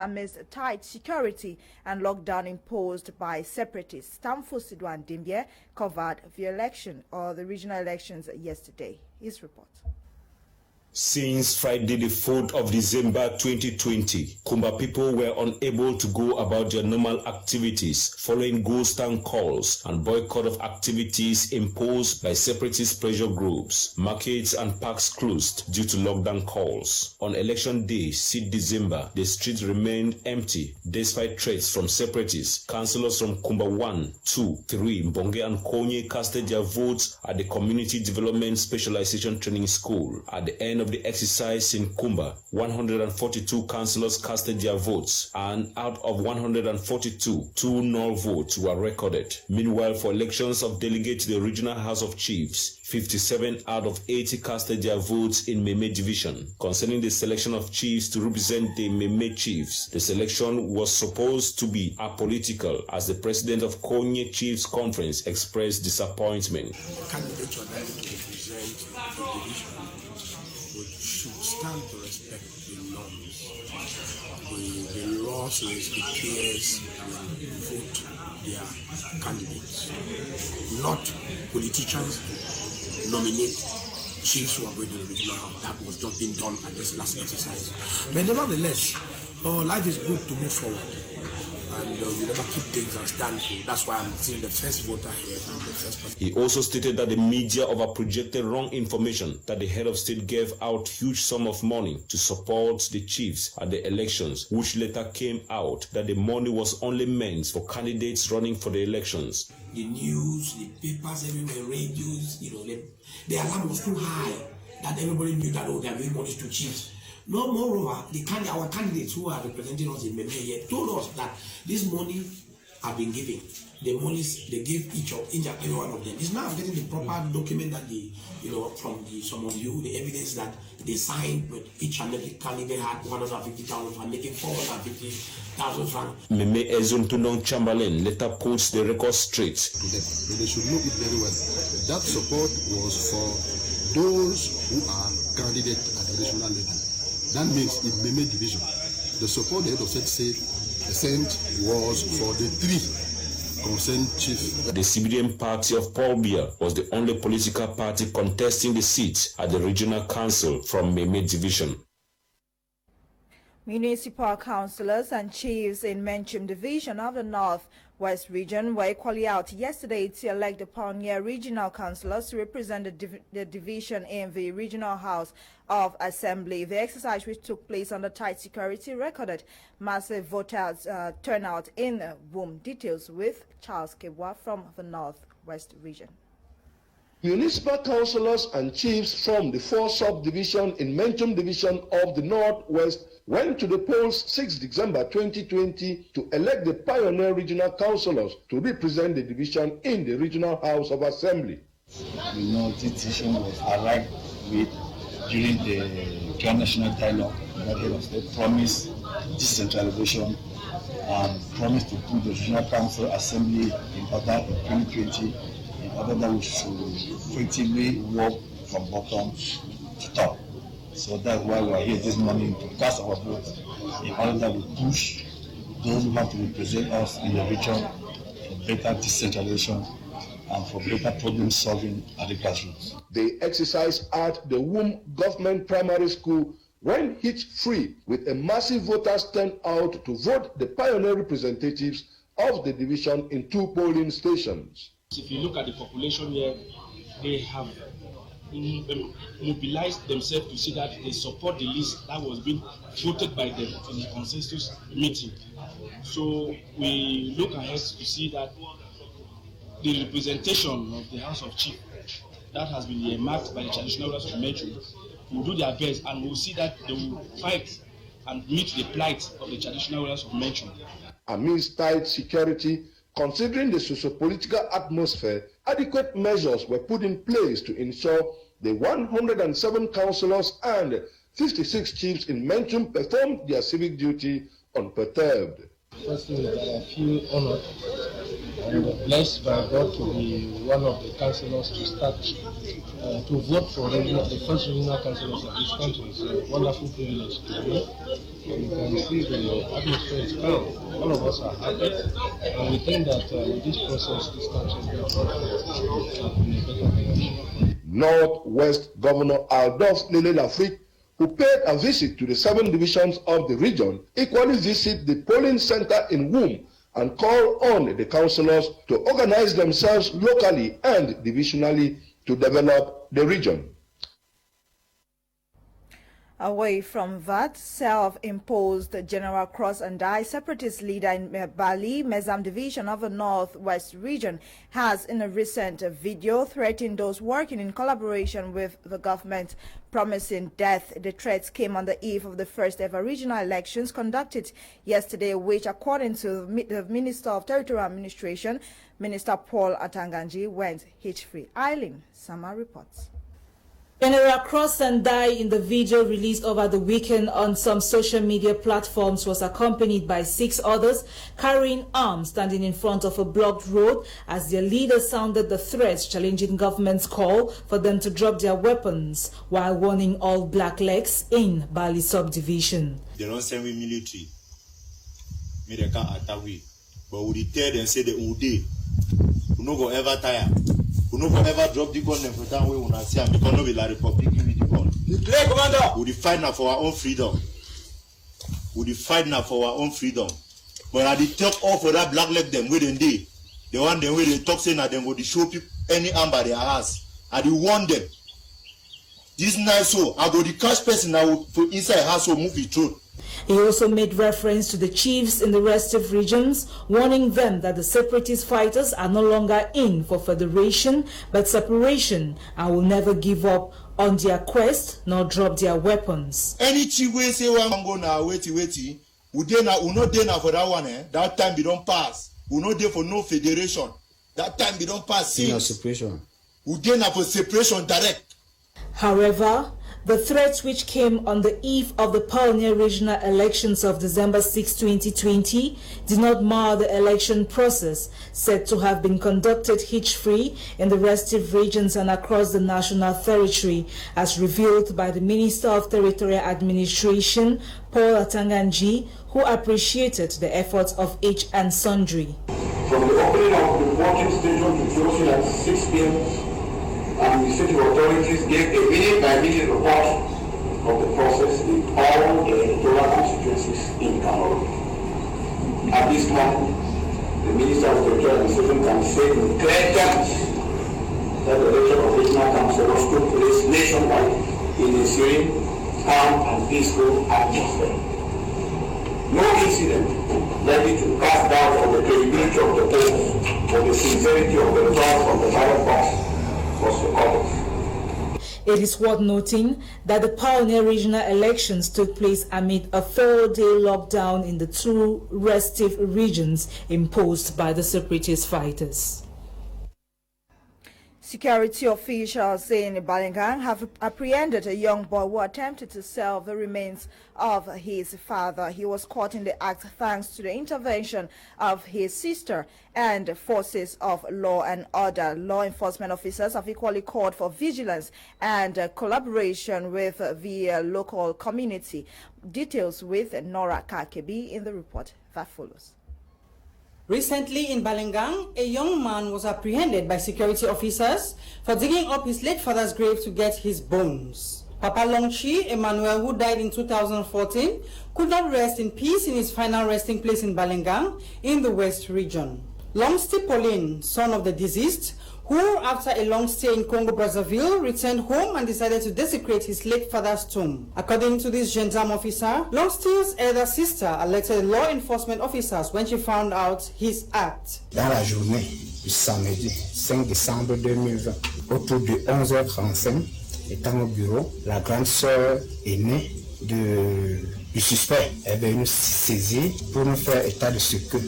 amidst tight security and lockdown imposed by separatists. Tamfo Sidwan Dimbie covered the regional elections yesterday. His report. Since Friday the 4th of December 2020, Kumba people were unable to go about their normal activities following ghost town calls and boycott of activities imposed by separatist pressure groups. Markets and parks closed due to lockdown calls. On election day, 6 December, the streets remained empty despite threats from separatists. Councillors from Kumba 1, 2, 3, Mbonge and Konye casted their votes at the Community Development Specialization Training School. At the end of the exercise in Kumba, 142 councillors casted their votes, and out of 142, 2 null votes were recorded. Meanwhile, for elections of delegates to the Regional House of Chiefs, 57 out of 80 casted their votes in Meme division. Concerning the selection of chiefs to represent the Meme chiefs, the selection was supposed to be apolitical, as the president of Konye Chiefs Conference expressed disappointment. Candidates are there to represent the division should stand to respect the norms. The law says the peers will vote their candidates, not politicians nominate chiefs who are going to the regional house. That was just being done at this last exercise. But nevertheless, life is good to move forward. And we never keep things and stand for. That's why I'm seeing the first voter here and the first person. He also stated that the media overprojected wrong information that the head of state gave out huge sum of money to support the chiefs at the elections, which later came out that the money was only meant for candidates running for the elections. The news, the papers everywhere, radios, the alarm was too high that everybody knew that they are giving money to chiefs. No, moreover, our candidates who are representing us in Meme here told us that this money have been given. The monies they give each and every one of them. It's now getting the proper document that from some of you, the evidence that they signed with each and every candidate had 150,000 and making 450,000 francs. Meme Ezuntundong Chamberlain later puts the record straight. But they should know it very well. That support was for those who are candidates at the regional level. That means in Meme division, the support the head of state sent was for the 3 concerned chiefs. The CBDM party of Paul Biya was the only political party contesting the seat at the regional council from Meme division. Municipal councillors and chiefs in Menchum division of the North-West region were equally out yesterday to elect the Pioneer regional councillors to represent the division in the Regional House of Assembly. The exercise, which took place under tight security, recorded massive voters turnout in Womb. Details with Charles Kebwa from the North-West region. Municipal councillors and chiefs from the 4 subdivisions in Menchum division of the North-West went to the polls 6 December 2020 to elect the Pioneer regional councillors to represent the division in the Regional House of Assembly. This decision was arrived with during the Grand National Dialogue. The head of state promised decentralization and promised to put the Regional Council Assembly in order in 2020 in order that we should effectively work from bottom to top. So that's why we are here this morning to cast our vote in order that we push those who have to represent us in the region for better decentralization and for better problem solving at the grassroots. The exercise at the Womb Government Primary School went hitch-free with a massive voters turnout to vote the Pioneer representatives of the division in 2 polling stations. If you look at the population here, they have mobilized themselves to see that they support the list that was being voted by them in the consensus meeting. So we look ahead to see that the representation of the House of Chiefs that has been earmarked by the traditional rulers of Metro will do their best, and we'll see that they will fight and meet the plight of the traditional rulers of Metro. Amidst tight security, considering the socio-political atmosphere, adequate measures were put in place to ensure the 107 councillors and 56 chiefs in Menchum performed their civic duty unperturbed. First thing is that I feel honored and blessed by God to be one of the councillors to start to vote for the first regional councillors of this country. It's a wonderful privilege to me. And you can see the atmosphere is calm. All of us are happy, and we think that with this process, this country is going to in a better direction. Northwest Governor Adolphe Lafrique, who paid a visit to the 7 divisions of the region, equally visited the polling center in Wombe and called on the councillors to organize themselves locally and divisionally to develop the region. Away from that, self-imposed General Cross and I separatist leader in Bali, Mezam division of the Northwest region, has in a recent video threatened those working in collaboration with the government, promising death. The threats came on the eve of the first ever regional elections conducted yesterday, which, according to the Minister of Territorial Administration, Minister Paul Atanganji, went hitch-free. Eileen Sama reports. General Cross and Die in the video released over the weekend on some social media platforms was accompanied by 6 others carrying arms standing in front of a blocked road as their leader sounded the threats challenging government's call for them to drop their weapons while warning all blacklegs in Bali subdivision. They don't send we military. They can't attack we. But we tell them say they will do. We no go ever tire. We no go ever drop the gun for that way when I see them because no be la Republic with the gun. Declare, Commander. We fight now for our own freedom. We fight now for our own freedom. But I did talk all for that black leg them where they dey. The one them where they talk saying that them go to show people any Amba their house. I did warn them. This night so I go the cash person I will put inside house so move it through. He also made reference to the chiefs in the restive regions, warning them that the separatist fighters are no longer in for federation but separation and will never give up on their quest nor drop their weapons. Any chief wey say one go now wait, we no dey now for that one. That time we don't pass. We no dey for no federation. That time we don't pass. Separation. We dey now for separation direct. However, the threats which came on the eve of the pioneer regional elections of December 6, 2020 did not mar the election process, said to have been conducted hitch-free in the restive regions and across the national territory, as revealed by the Minister of Territorial Administration, Paul Atanganji, who appreciated the efforts of each and sundry. From the opening of the voting station to closing at 6 p.m., and the city authorities gave a minute-by-minute report of the process in all the electoral constituencies in Cameroon. At this moment, the Minister of Territorial Administration can say in clear terms that the election of regional councillors took place nationwide in a serene, calm and peaceful atmosphere. No incident likely to cast doubt on the credibility of the polls or the sincerity of the results of the ballot box. It is worth noting that the pioneer regional elections took place amid a 4-day lockdown in the 2 restive regions imposed by the separatist fighters. Security officials in Balingang have apprehended a young boy who attempted to sell the remains of his father. He was caught in the act thanks to the intervention of his sister and forces of law and order. Law enforcement officers have equally called for vigilance and collaboration with the local community. Details with Nora Kakebi in the report that follows. Recently in Balingang, a young man was apprehended by security officers for digging up his late father's grave to get his bones. Papa Longchi Emmanuel, who died in 2014, could not rest in peace in his final resting place in Balingang in the West region. Longsti Pauline, son of the deceased, who after a long stay in Congo-Brazzaville returned home and decided to desecrate his late father's tomb. According to this gendarme officer, Longsti's elder sister alerted law enforcement officers when she found out his act. Dans la journée du samedi 5 décembre 2020, autour de 11h35, étant au bureau, la grande sœur aînée du suspect est venue saisir pour nous faire état de ce que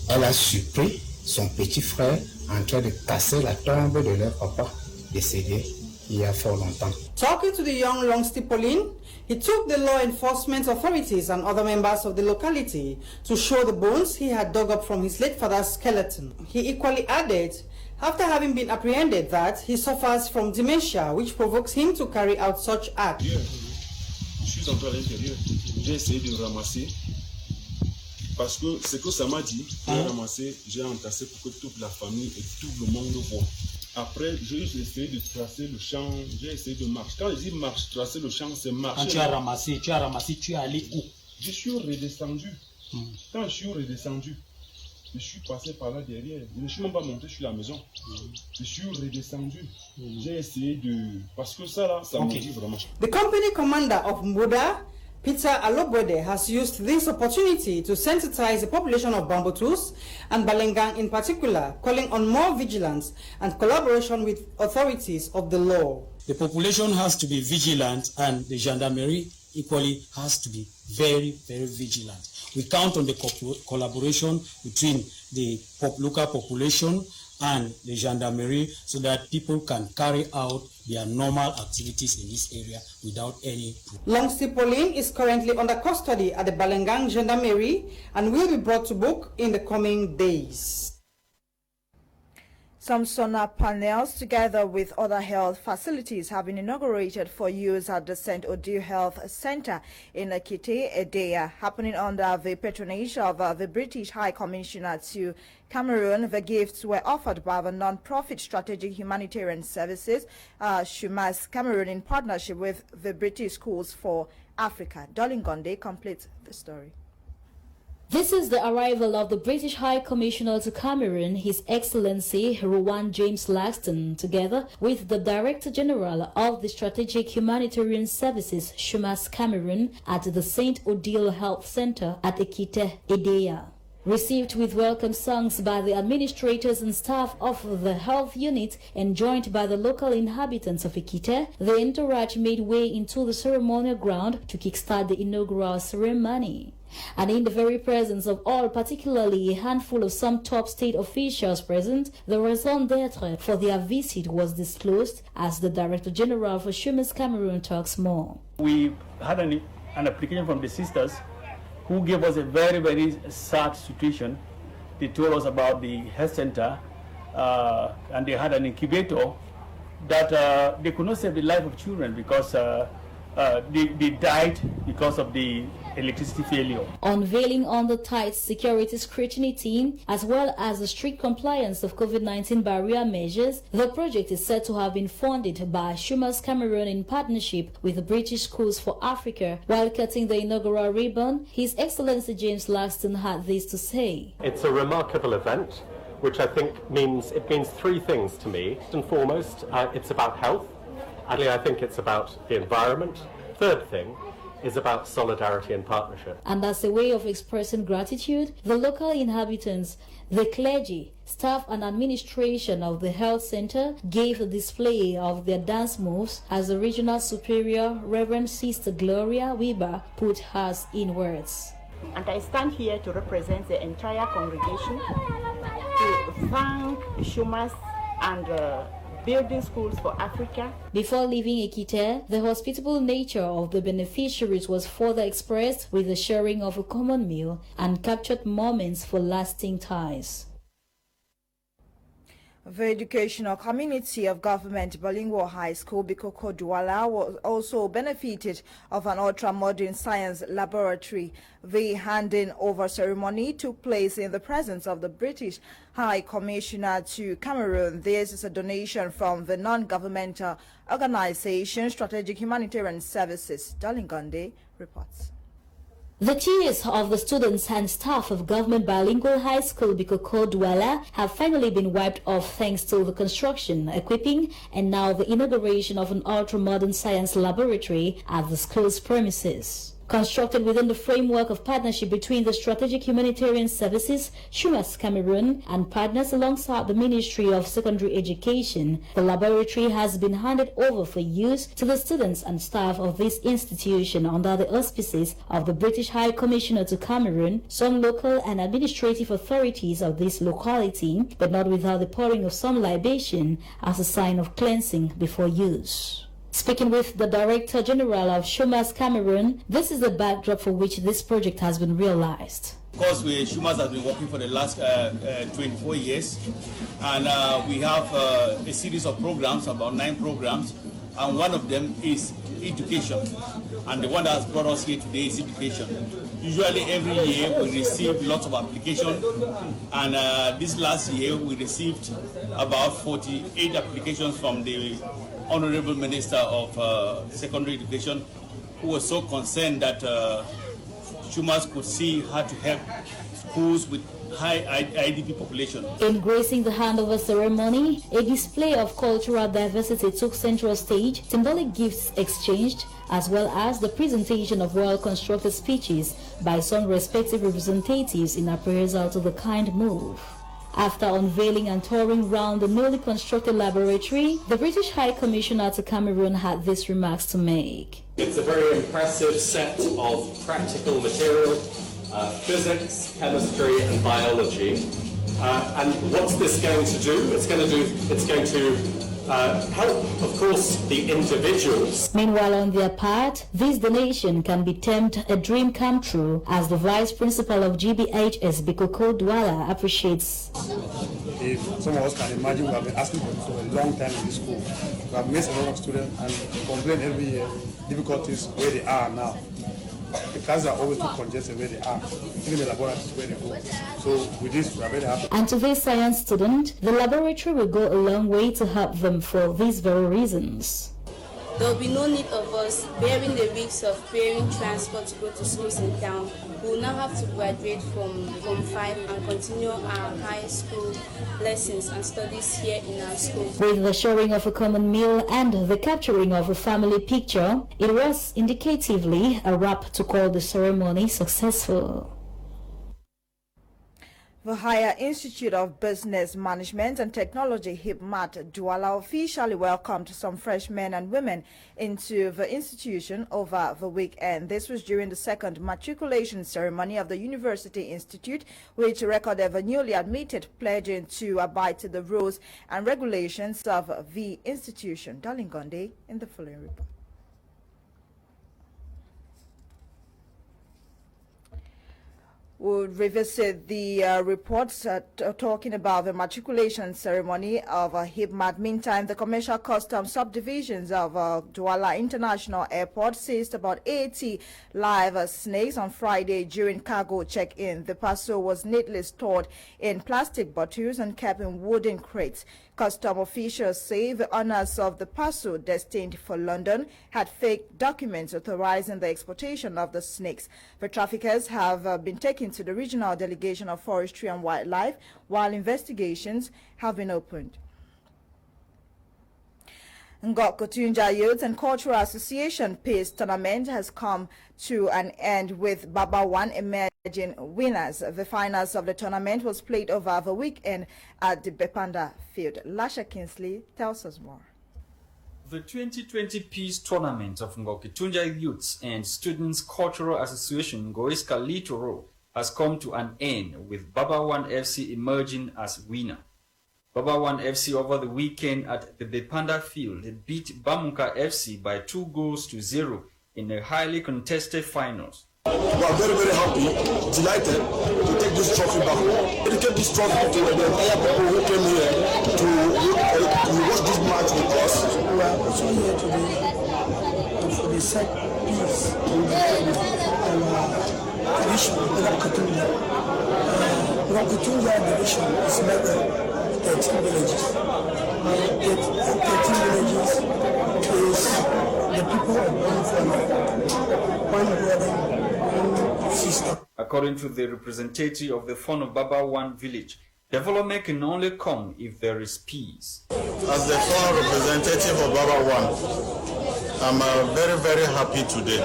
elle a surpris son petit frère en train de casser la tombe de leur papa décédé il y a fort longtemps. Talking to the young Longsti Pauline, he took the law enforcement authorities and other members of the locality to show the bones he had dug up from his late father's skeleton. He equally added, after having been apprehended, that he suffers from dementia, which provokes him to carry out such acts. Je suis entré à l'intérieur, j'ai essayé de ramasser, parce que ce que ça m'a dit, j'ai ramassé, j'ai entassé pour que toute la famille et tout le monde voit. Après, j'ai essayé de tracer le champ, j'ai essayé de marcher. Quand je dis marche, tracer le champ, c'est marcher. Quand tu as ramassé, tu es allé où? Je suis redescendu. Quand je suis redescendu, je suis passé par là derrière. Je ne suis même pas monté sur la maison. Je suis redescendu. J'ai essayé de... Parce que ça là, ça me dit vraiment. The company commander of Mboda, Peter Alobwede, has used this opportunity to sensitize the population of Bambutus and Balengang in particular, calling on more vigilance and collaboration with authorities of the law. The population has to be vigilant, and the gendarmerie equally has to be very, very vigilant. We count on the collaboration between the local population and the gendarmerie so that people can carry out their normal activities in this area without any problem. Longsti Pauline is currently under custody at the Balengang Gendarmerie and will be brought to book in the coming days. Some solar panels, together with other health facilities, have been inaugurated for use at the St. Odile Health Center in Ekiti, Edea, happening under the patronage of the British High Commissioner to Cameroon. The gifts were offered by the non-profit Strategic Humanitarian Services, Shumas Cameroon, in partnership with the British Schools for Africa. Darling Gonde completes the story. This is the arrival of the British High Commissioner to Cameroon, His Excellency Rowan James Laxton, together with the Director General of the Strategic Humanitarian Services, Shumas Cameroon, at the St. Odile Health Center at Ekiti, Edea. Received with welcome songs by the administrators and staff of the health unit and joined by the local inhabitants of Ekiti, the entourage made way into the ceremonial ground to kickstart the inaugural ceremony. And in the very presence of all, particularly a handful of some top state officials present, the raison d'etre for their visit was disclosed as the Director General for Shumas Cameroon talks more. We had an application from the sisters who gave us a very, very sad situation. They told us about the health center and they had an incubator that they could not save the life of children because they died because of the electricity failure. Unveiling on the tight security scrutiny team as well as the strict compliance of COVID-19 barrier measures, the project is said to have been funded by Shumas Cameroon in partnership with the British Schools for Africa. While cutting the inaugural ribbon, His Excellency James Laxton had this to say. It's a remarkable event, which I think means three things to me. First and foremost, it's about health. I think it's about the environment. Third thing is about solidarity and partnership. And as a way of expressing gratitude, the local inhabitants, the clergy, staff and administration of the health center gave a display of their dance moves as the regional superior, Reverend Sister Gloria Weber, put hers in words. And I stand here to represent the entire congregation to thank Shumas and Building Schools for Africa. Before leaving Ekiti, the hospitable nature of the beneficiaries was further expressed with the sharing of a common meal and captured moments for lasting ties. The educational community of Government Bilingual High School Bikoko Douala was also benefited of an ultra-modern science laboratory. The handing over ceremony took place in the presence of the British High Commissioner to Cameroon. This is a donation from the non-governmental organization Strategic Humanitarian Services. Darling Gonde reports. The tears of the students and staff of Government Bilingual High School Bikoko Douala have finally been wiped off thanks to the construction, equipping, and now the inauguration of an ultra-modern science laboratory at the school's premises. Constructed within the framework of partnership between the Strategic Humanitarian Services, Shumas Cameroon, and partners alongside the Ministry of Secondary Education, the laboratory has been handed over for use to the students and staff of this institution under the auspices of the British High Commissioner to Cameroon, some local and administrative authorities of this locality, but not without the pouring of some libation as a sign of cleansing before use. Speaking with the Director General of Shumas Cameroon, this is the backdrop for which this project has been realized. Of course, Shumas has been working for the last 24 years, and we have a series of programs, about 9 programs, and one of them is education. And the one that has brought us here today is education. Usually every year we receive lots of applications, and this last year we received about 48 applications from the Honorable Minister of Secondary Education, who was so concerned that Shumas could see how to help schools with high IDP population. In gracing the handover ceremony, a display of cultural diversity took central stage, symbolic gifts exchanged, as well as the presentation of well-constructed speeches by some respective representatives in appraisal to the kind move. After unveiling and touring round the newly constructed laboratory, the British High Commissioner to Cameroon had these remarks to make. It's a very impressive set of practical material, physics, chemistry and biology. And what's this going to do? It's going to help, of course, the individuals. Meanwhile, on their part, this donation can be termed a dream come true, as the Vice Principal of GBHS, Bikoko Douala, appreciates. If some of us can imagine, we have been asking for this for a long time in this school. We have missed a lot of students and complain every year, difficulties where they are now. The classes are always too congested where they are, even the laboratories where they go. So with this, we are very happy. And to this science student, the laboratory will go a long way to help them for these very reasons. There will be no need of us bearing the risks of paying transport to go to schools in town. We will now have to graduate from Form 5 and continue our high school lessons and studies here in our school. With the sharing of a common meal and the capturing of a family picture, it was indicatively a wrap to call the ceremony successful. The Higher Institute of Business Management and Technology, HIPMAT, Douala officially welcomed some freshmen and women into the institution over the weekend. This was during the second matriculation ceremony of the University Institute, which recorded the newly admitted pledging to abide to the rules and regulations of the institution. Darling Gonde in the following report. We'll revisit the reports talking about the matriculation ceremony of HIPMAT. Meantime, the commercial customs subdivisions of Douala International Airport seized about 80 live snakes on Friday during cargo check-in. The parcel was neatly stored in plastic bottles and kept in wooden crates. Custom officials say the owners of the parcel destined for London had fake documents authorizing the exportation of the snakes. The traffickers have been taken to the Regional Delegation of Forestry and Wildlife, while investigations have been opened. Ngokotunja Youth and Cultural Association Peace Tournament has come to an end with Baba 1 emerging winners. The finals of the tournament was played over the weekend at the Bepanda field. Lasha Kinsley tells us more. The 2020 Peace Tournament of Ngokotunja Youth and Students Cultural Association Ngoiska Litoro has come to an end with Baba 1 FC emerging as winner. Baba 1 FC over the weekend at the Bepanda field beat Bamuka FC by 2-0 in a highly contested finals. We are very, very happy, delighted to take this trophy back home. Dedicate this trophy to the entire people who came here to watch this match with us. We are also here today for the set piece and division of Ngokotunja. Ngokotunja division is made 13 villages. 13 villages is the people of one family, one brother, one sister. According to the representative of the Fon of Baba 1 village, development can only come if there is peace. As the Fon representative of Baba 1, I'm very, very happy today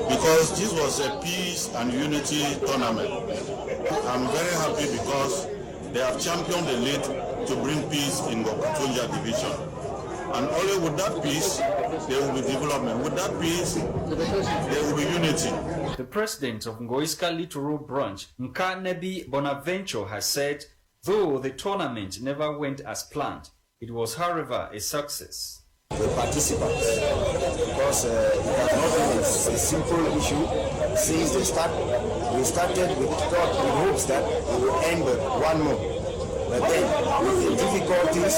because this was a peace and unity tournament. I'm very happy because they have championed the lead to bring peace in Ngokotunja division. And only with that peace, there will be development. With that peace, there will be unity. The president of Ngoiska Litoro branch, Nkanebi Bonaventure, has said, though the tournament never went as planned, it was, however, a success. the participants, because it has not been a simple issue since the start. We started with hopes that it will end with 1 more, but then with the difficulties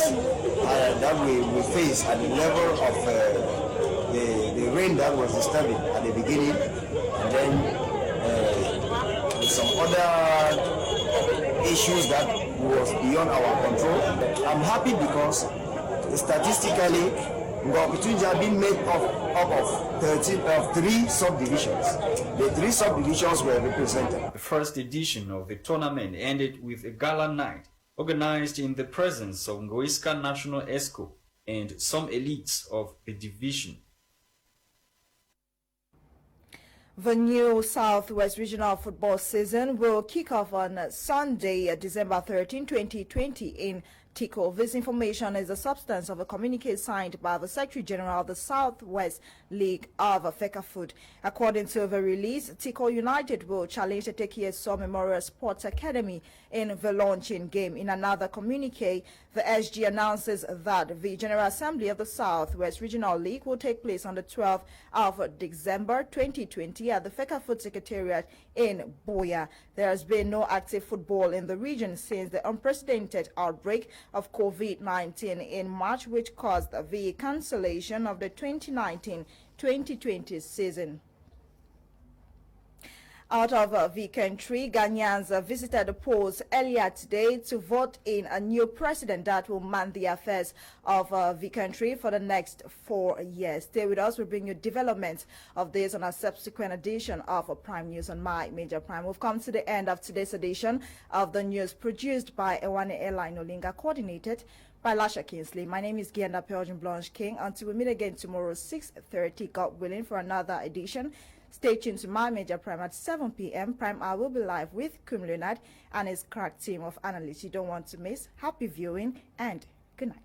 that we face at the level of the rain that was disturbing at the beginning, and then with some other issues that was beyond our control. I'm happy because statistically, Ngok-Tunja been made up of 3 subdivisions. The 3 subdivisions were represented. The first edition of the tournament ended with a gala night organized in the presence of Ngoiska National ESCO and some elites of the division. The new Southwest Regional Football season will kick off on Sunday, December 13, 2020 in Tico. This information is the substance of a communique signed by the Secretary General of the Southwest League of Fcfa. According to the release, Tico United will challenge the Tekieso Memorial Sports Academy in the launching game. In another communique, the SG announces that the General Assembly of the Southwest Regional League will take place on the 12th of December 2020 at the Fcfa Secretariat in Boya. There has been no active football in the region since the unprecedented outbreak of COVID-19 in March, which caused the cancellation of the 2019-2020 season. Out of the country, Ghanaians visited the polls earlier today to vote in a new president that will man the affairs of the country for the next 4 years. Stay with us. We'll bring you developments of this on a subsequent edition of Prime News on My Major Prime. We've come to the end of today's edition of the news produced by Ewane Airline Olinga, coordinated by Lasha Kingsley. My name is Gianda Pelgin Blanche King. Until we meet again tomorrow, 6:30, God willing, for another edition. Stay tuned to My Major Prime at 7 p.m. Prime Hour will be live with Leonard and his crack team of analysts you don't want to miss. Happy viewing and good night.